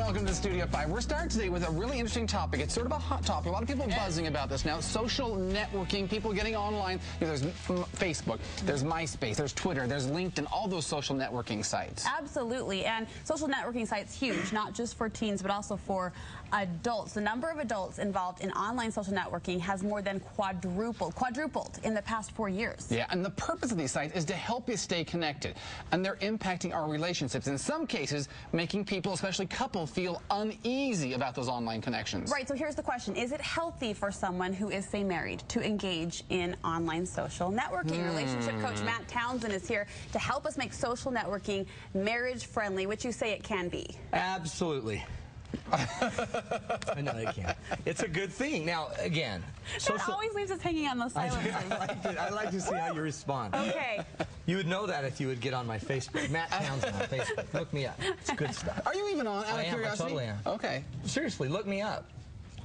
welcome to Studio 5. We're starting today with a really interesting topic. It's sort of a hot topic. A lot of people are buzzing about this now. Social networking, people getting online. You know, there's Facebook, there's MySpace, there's Twitter, there's LinkedIn, all those social networking sites. Absolutely. And social networking sites huge, not just for teens, but also for adults. The number of adults involved in online social networking has more than quadrupled in the past 4 years. Yeah, and the purpose of these sites is to help you stay connected. And they're impacting our relationships. In some cases, making people, especially couples, feel uneasy about those online connections. Right, so here's the question. Is it healthy for someone who is, say, married to engage in online social networking? Relationship coach Matt Townsend is here to help us make social networking marriage-friendly, which you say it can be. Absolutely. I know they can. It's a good thing. Now, again, That always leaves us hanging on those silences. I like to see how you respond. Okay. You would know that if you would get on my Facebook. Matt Townsend on Facebook. Look me up. It's good stuff. Are you even on, out of curiosity? I totally am. Okay. Seriously, look me up.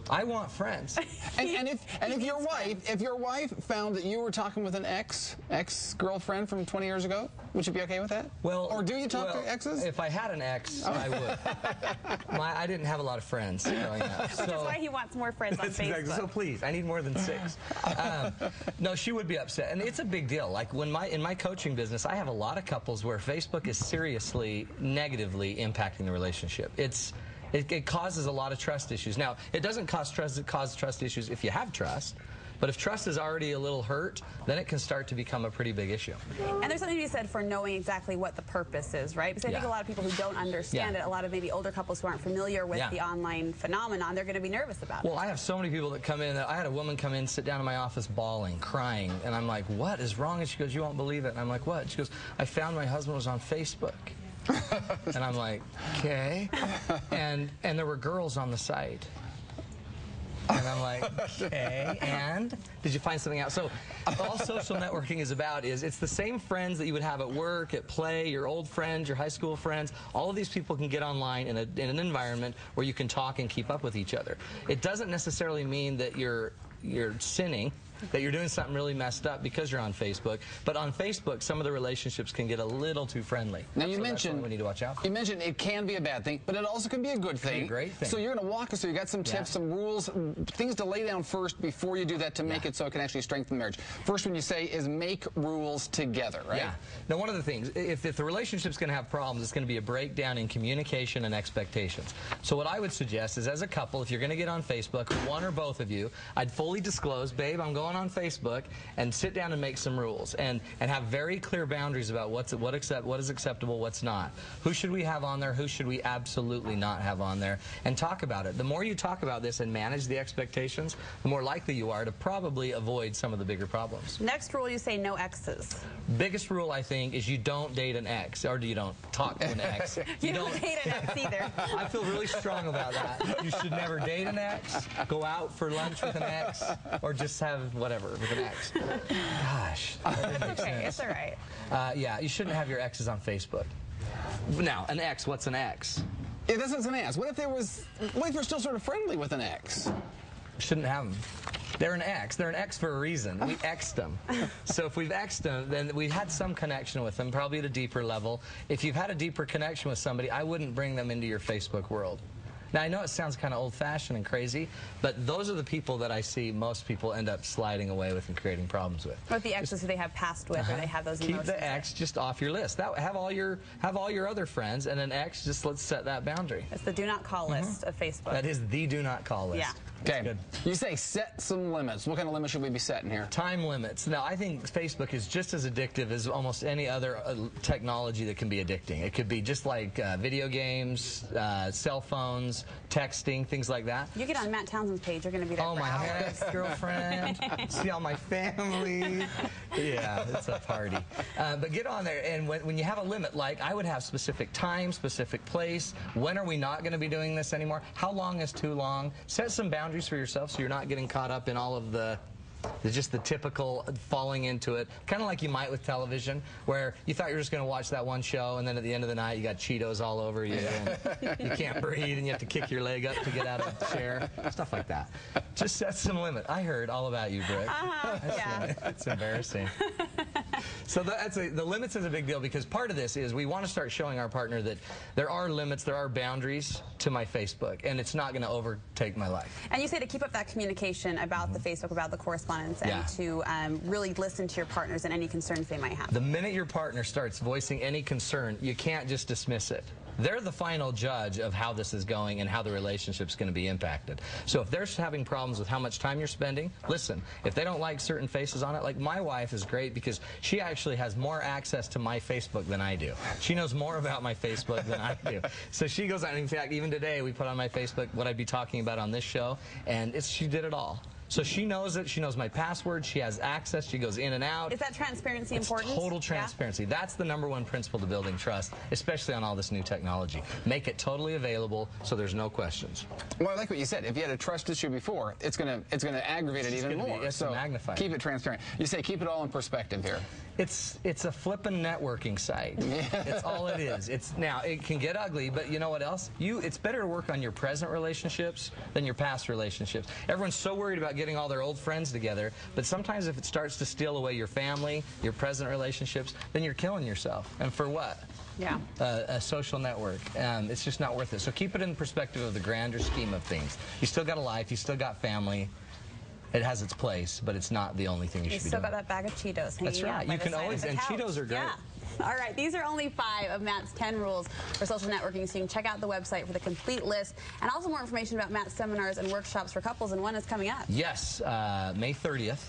I want friends. And if your wife found that you were talking with an ex-girlfriend from 20 years ago, would you be okay with that? Well, or do you talk to exes? If I had an ex, I would. I didn't have a lot of friends growing up. So, which is why he wants more friends on Facebook. Exactly. So please, I need more than 6. No, she would be upset, and it's a big deal. Like in my coaching business, I have a lot of couples where Facebook is seriously negatively impacting the relationship. It causes a lot of trust issues. Now, it doesn't cause trust issues if you have trust, but if trust is already a little hurt, then it can start to become a pretty big issue. And there's something to be said for knowing exactly what the purpose is, right? Because I think a lot of people who don't understand it, a lot of maybe older couples who aren't familiar with the online phenomenon, they're going to be nervous about it. Well, I have so many people that come in. I had a woman come in, sit down in my office bawling, crying, and I'm like, what is wrong? And she goes, you won't believe it. And I'm like, what? She goes, I found my husband was on Facebook. And I'm like, okay. And there were girls on the site. And I'm like, okay, and did you find something out? So all social networking is about is it's the same friends that you would have at work, at play, your old friends, your high school friends. All of these people can get online in an environment where you can talk and keep up with each other. It doesn't necessarily mean that you're sinning, that you're doing something really messed up because you're on Facebook. But on Facebook, some of the relationships can get a little too friendly. Now you mentioned we need to watch out for. You mentioned it can be a bad thing, but it also can be a good thing. A great thing. So you're going to walk us through. You got some tips, some rules, things to lay down first before you do that to make it so it can actually strengthen marriage. First one you say is make rules together, right? Yeah. Now one of the things, if the relationship's going to have problems, it's going to be a breakdown in communication and expectations. So what I would suggest is, as a couple, if you're going to get on Facebook, one or both of you, I'd fully disclose, babe, I'm going on Facebook, and sit down and make some rules and have very clear boundaries about what is acceptable, what's not. Who should we have on there? Who should we absolutely not have on there? And talk about it. The more you talk about this and manage the expectations, the more likely you are to probably avoid some of the bigger problems. Next rule, you say no exes. Biggest rule, I think, is you don't date an ex, or you don't talk to an ex. You don't date an ex either. I feel really strong about that. You should never date an ex, go out for lunch with an ex, or just have whatever with an ex. Gosh. It's okay. It's all right. Yeah, you shouldn't have your exes on Facebook. Now, an ex, what's an ex? Yeah, that's what I was going to ask. What if you're still sort of friendly with an ex? Shouldn't have them. They're an ex. They're an ex for a reason. We exed them. So if we've exed them, then we've had some connection with them, probably at a deeper level. If you've had a deeper connection with somebody, I wouldn't bring them into your Facebook world. Now, I know it sounds kind of old-fashioned and crazy, but those are the people that I see most people end up sliding away with and creating problems with. What the exes who they have passed with, or they have those emotions? Keep the ex just off your list. Have all your other friends, and an ex, just let's set that boundary. It's the do not call list of Facebook. That is the do not call list. Yeah. Okay. Good. You say set some limits. What kind of limits should we be setting here? Time limits. Now, I think Facebook is just as addictive as almost any other technology that can be addicting. It could be just like video games, cell phones, texting, things like that. You get on Matt Townsend's page, you're going to be there for my hours. ex-girlfriend, see all my family. Yeah, it's a party. But get on there, and when you have a limit, like I would have specific time, specific place. When are we not going to be doing this anymore? How long is too long? Set some boundaries for yourself so you're not getting caught up in all of just the typical falling into it, kind of like you might with television, where you thought you were just going to watch that one show, and then at the end of the night you got Cheetos all over you, and you can't breathe, and you have to kick your leg up to get out of the chair, stuff like that. Just set some limit. I heard all about you, Brick. Yeah. It's embarrassing. So the limits is a big deal, because part of this is we want to start showing our partner that there are limits, there are boundaries to my Facebook, and it's not going to overtake my life. And you say to keep up that communication about the Facebook, about the correspondence, and to really listen to your partners and any concerns they might have. The minute your partner starts voicing any concern, you can't just dismiss it. They're the final judge of how this is going and how the relationship's going to be impacted. So if they're having problems with how much time you're spending, listen. If they don't like certain faces on it, like my wife is great because she actually has more access to my Facebook than I do. She knows more about my Facebook than I do. So she goes on. In fact, even today we put on my Facebook what I'd be talking about on this show, and she did it all. So she knows it. She knows my password. She has access. She goes in and out. Is that transparency important? Total transparency. Yeah. That's the #1 principle to building trust, especially on all this new technology. Make it totally available so there's no questions. Well, I like what you said. If you had a trust issue before, it's gonna aggravate it even more. It's so magnified. Keep it transparent. You say keep it all in perspective here. It's a flippin' networking site. It's all it is. Now it can get ugly, but you know what else? It's better to work on your present relationships than your past relationships. Everyone's so worried about getting all their old friends together, but sometimes if it starts to steal away your family, your present relationships, then you're killing yourself. And for what? Yeah. A social network. It's just not worth it. So keep it in perspective of the grander scheme of things. You still got a life. You still got family. It has its place, but it's not the only thing you should be doing. You still got that bag of Cheetos hanging That's right. out by You the can side always, of the and couch. Cheetos are great. Yeah. All right, these are only 5 of Matt's 10 rules for social networking, so you can check out the website for the complete list, and also more information about Matt's seminars and workshops for couples, and one is coming up. Yes, May 30th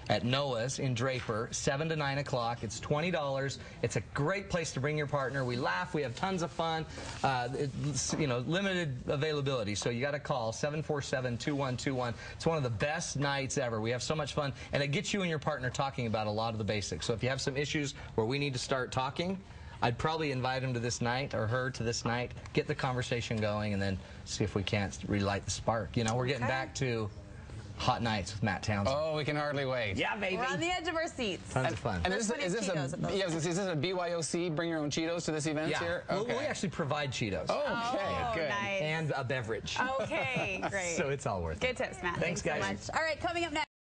at Noah's in Draper, 7 to 9 o'clock. It's $20. It's a great place to bring your partner. We laugh. We have tons of fun. It's, limited availability, so you got to call 747-2121. It's one of the best nights ever. We have so much fun, and it gets you and your partner talking about a lot of the basics. So if you have some issues where we need to start talking, I'd probably invite him to this night or her to this night, get the conversation going, and then see if we can't relight the spark. We're getting back to hot nights with Matt Townsend. Oh, we can hardly wait. Yeah, baby. We're on the edge of our seats. Tons of fun. And is this a BYOC, bring your own Cheetos to this event here? Okay. We actually provide Cheetos. Okay, good. Nice. And a beverage. Okay, great. So it's all worth it. Good tips, Matt. Thanks, guys. So much. All right, coming up next.